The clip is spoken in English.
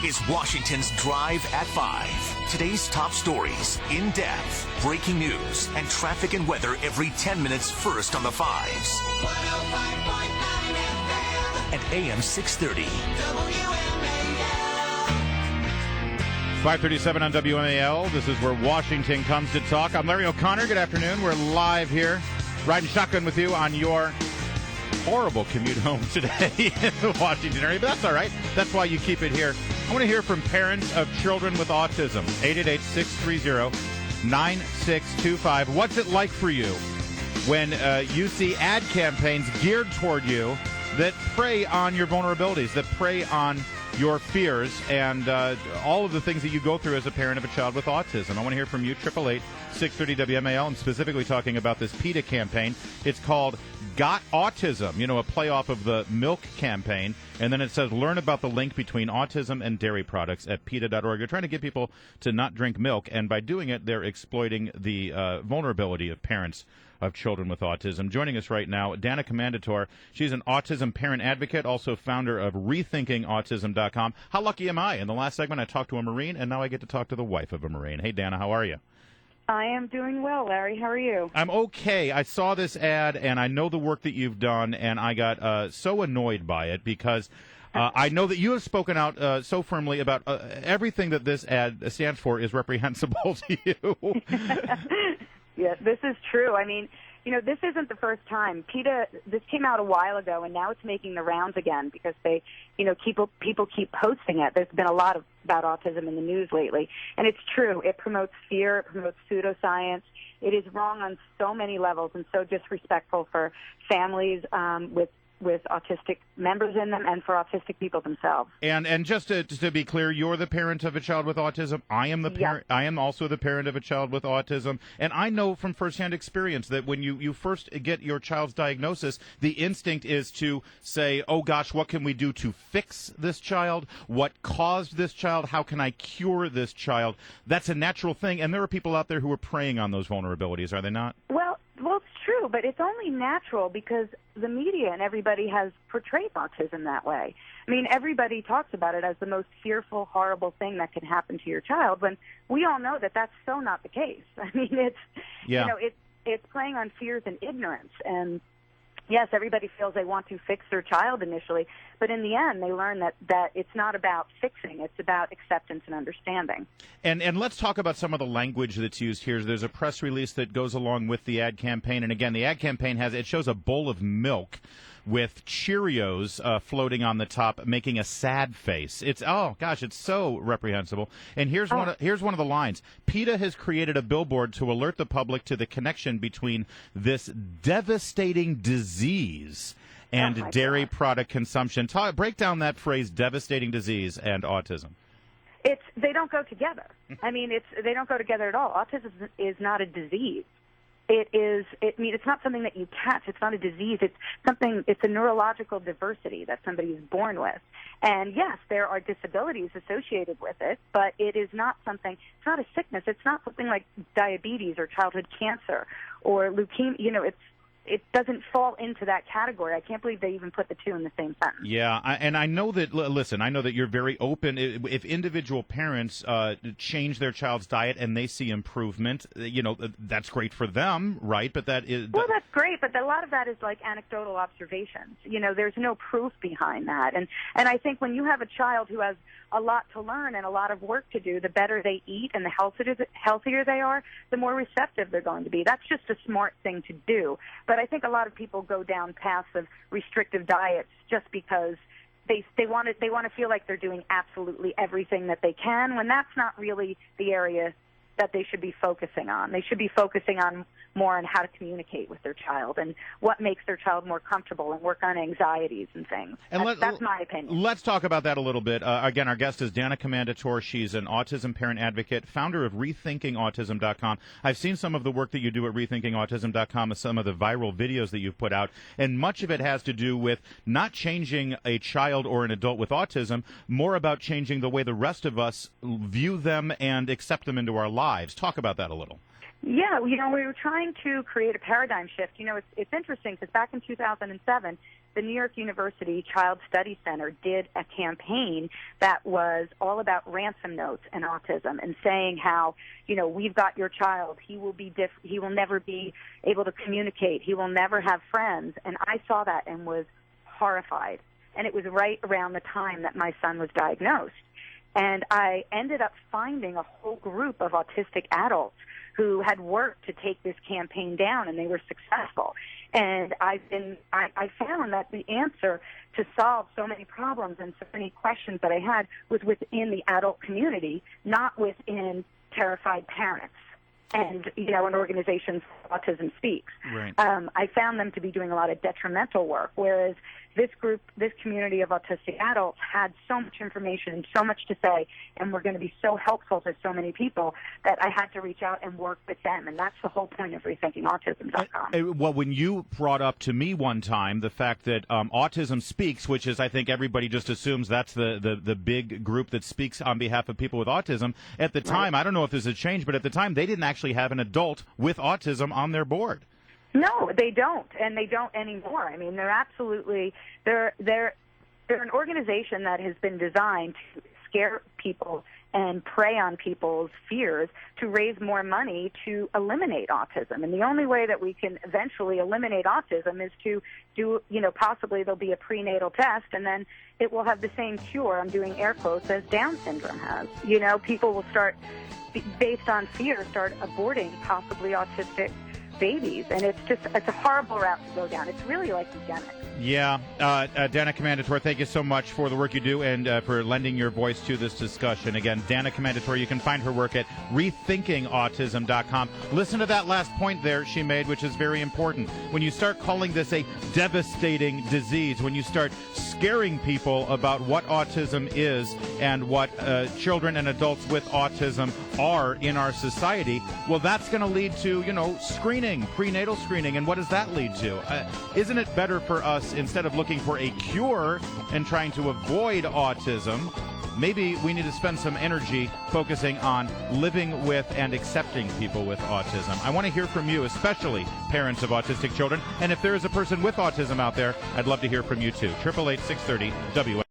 is Washington's Drive at 5. Today's top stories, in-depth, breaking news, and traffic and weather every 10 minutes first on the 5s. 105.9 FM. At AM 630. WMAL. 537 on WMAL. This is where Washington comes to talk. I'm Larry O'Connor. Good afternoon. We're live here, riding shotgun with you on your horrible commute home today in the Washington area, but that's all right. That's why you keep it here. I want to hear from parents of children with autism. 888-630-9625. What's it like for you when you see ad campaigns geared toward you that prey on your vulnerabilities, that prey on your fears, and all of the things that you go through as a parent of a child with autism? I want to hear from you. 888-630-WMAL. I'm specifically talking about this PETA campaign. It's called Got Autism, a play off of the milk campaign. And then it says, learn about the link between autism and dairy products at PETA.org. They're trying to get people to not drink milk, and by doing it, they're exploiting the vulnerability of parents of children with autism. Joining us right now, DANA Commandatore. She's an autism parent advocate, also founder of RethinkingAutism.com. How lucky am I? In the last segment, I talked to a Marine, and now I get to talk to the wife of a Marine. Hey, DANA, how are you? I am doing well, Larry. How are you? I'm okay. I saw this ad, and I know the work that you've done, and I got so annoyed by it because I know that you have spoken out so firmly about everything that this ad stands for is reprehensible to you. Yes, this is true. I mean, this isn't the first time. PETA, this came out a while ago, and now it's making the rounds again because they, people keep posting it. There's been a lot about autism in the news lately, and it's true. It promotes fear. It promotes pseudoscience. It is wrong on so many levels and so disrespectful for families with autistic members in them and for autistic people themselves. And just to be clear, you're the parent of a child with autism. I am the parent. Yep. I am also the parent of a child with autism. And I know from firsthand experience that when you first get your child's diagnosis, the instinct is to say, oh gosh, what can we do to fix this child? What caused this child? How can I cure this child? That's a natural thing. And there are people out there who are preying on those vulnerabilities, are they not? Well, it's true, but it's only natural because the media and everybody has portrayed autism that way. I mean, everybody talks about it as the most fearful, horrible thing that can happen to your child, when we all know that that's so not the case. I mean, it's playing on fears and ignorance, and yes, everybody feels they want to fix their child initially, but in the end, they learn that it's not about fixing. It's about acceptance and understanding. And let's talk about some of the language that's used here. There's a press release that goes along with the ad campaign, and again, the ad campaign shows a bowl of milk with Cheerios floating on the top, making a sad face. It's so reprehensible. And here's one of the lines. PETA has created a billboard to alert the public to the connection between this devastating disease and dairy product consumption. Break down that phrase, devastating disease and autism. They don't go together. I mean, they don't go together at all. Autism is not a disease. It's not something that you catch. It's not a disease. It's a neurological diversity that somebody is born with. And yes, there are disabilities associated with it, but it is not something, it's not a sickness. It's not something like diabetes or childhood cancer or leukemia. It doesn't fall into that category. I can't believe they even put the two in the same sentence. Yeah, and I know that, listen, I know that you're very open. If individual parents change their child's diet and they see improvement, that's great for them, right? But that is... Well, that's great, but a lot of that is like anecdotal observations. There's no proof behind that. And I think when you have a child who has a lot to learn and a lot of work to do, the better they eat and the healthier they are, the more receptive they're going to be. That's just a smart thing to do. But I think a lot of people go down paths of restrictive diets just because they want to feel like they're doing absolutely everything that they can, when that's not really the area that they should be focusing on. They should be focusing on more on how to communicate with their child and what makes their child more comfortable and work on anxieties and things. And that's my opinion. Let's talk about that a little bit. Again, our guest is DANA Commandatore. She's an autism parent advocate, founder of RethinkingAutism.com. I've seen some of the work that you do at RethinkingAutism.com and some of the viral videos that you've put out, and much of it has to do with not changing a child or an adult with autism, more about changing the way the rest of us view them and accept them into our lives. Talk about that a little. Yeah, we were trying to create a paradigm shift. It's interesting because back in 2007, the New York University Child Study Center did a campaign that was all about ransom notes and autism, and saying how, we've got your child. He will never be able to communicate. He will never have friends. And I saw that and was horrified. And it was right around the time that my son was diagnosed. And I ended up finding a whole group of autistic adults who had worked to take this campaign down, and they were successful. And I found that the answer to solve so many problems and so many questions that I had was within the adult community, not within terrified parents and, an organization, Autism Speaks. Right. I found them to be doing a lot of detrimental work, whereas this community of autistic adults had so much information and so much to say, and were going to be so helpful to so many people that I had to reach out and work with them. And that's the whole point of rethinkingautism.com. Well, when you brought up to me one time the fact that Autism Speaks, which is, I think everybody just assumes that's the big group that speaks on behalf of people with autism, at the time, I don't know if this has changed, but at the time they didn't actually have an adult with autism on their board. No, they don't, and they don't anymore. I mean, they're an organization that has been designed to scare people and prey on people's fears to raise more money to eliminate autism. And the only way that we can eventually eliminate autism is to do, possibly there'll be a prenatal test, and then it will have the same cure, I'm doing air quotes, as Down syndrome has. People will start, based on fear, start aborting possibly autistic babies, and it's a horrible route to go down. It's really like eugenics. Yeah. DANA Commandatore, thank you so much for the work you do and for lending your voice to this discussion. Again, DANA Commandatore, you can find her work at rethinkingautism.com. Listen to that last point there she made, which is very important. When you start calling this a devastating disease, when you start scaring people about what autism is and what children and adults with autism are in our society, well, that's going to lead to, screening, prenatal screening. And what does that lead to? Isn't it better for us, instead of looking for a cure and trying to avoid autism, maybe we need to spend some energy focusing on living with and accepting people with autism? I want to hear from you, especially parents of autistic children. And if there is a person with autism out there, I'd love to hear from you too. 888-630-WMAL.